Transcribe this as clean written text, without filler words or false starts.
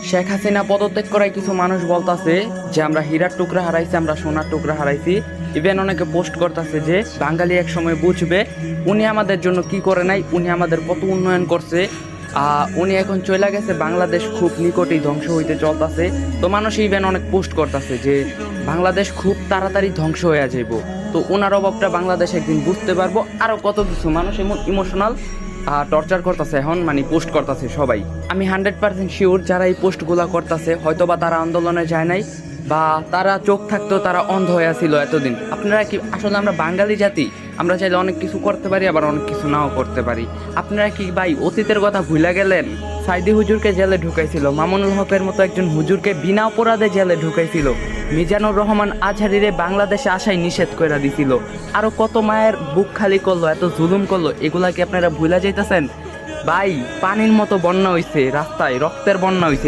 শেখ হাসিনা পদত্যাগ করায় কিছু মানুষ বলতাছে যে আমরা হীরার টুকরা হারাইছি, আমরা সোনার টুকরা হারাইছি। ইভেন অনেকে পোস্ট করতেছে যে বাঙালি এক সময় বুঝবে উনি আমাদের জন্য কি করে নাই, উনি আমাদের কত উন্নয়ন করছে। উনি এখন চলে গেছে, বাংলাদেশ খুব নিকটেই ধ্বংস হইতে চলতেছে। তো মানুষ ইভেন অনেক পোস্ট করতেছে যে বাংলাদেশ খুব তাড়াতাড়ি ধ্বংস হয়ে যাইব। তো ওনার অভাবটা বাংলাদেশ একদিন বুঝতে পারবো। আরও কত কিছু মানুষ এমন ইমোশনাল টর্চার করতেছে এখন, মানে পোস্ট করতেছে সবাই। আমি 100% শিওর যারা এই পোস্টগুলা করতেছে হয়তো বা তারা আন্দোলনে যায় নাই, বা তারা চোখ থাকতো তারা অন্ধ হয়ে ছিল এতদিন। আপনারা কি আসলে আমরা বাঙালি জাতি, আমরা চাইলে অনেক কিছু করতে পারি, আবার অনেক কিছু নাও করতে পারি। আপনারা কি ভাই অতীতের কথা ভুলে গেলেন? সাইদি হুজুরকে জেলে ঢুকাইছিল, মামুনুল হকের মতো একজন হুজুরকে বিনা অপরাধে জেলে ঢুকাইছিল, মিজানুর রহমান আজহারিরে বাংলাদেশে আসাই নিষেধ করে দিছিল, আরো কত মায়ের বুক খালি করলো, এত জুলুম করলো। এগুলা কি আপনারা ভুলে যাইতেছেন? ভাই পানির মতো বন্যা হইছে, রাস্তায় রক্তের বন্যা হইছে।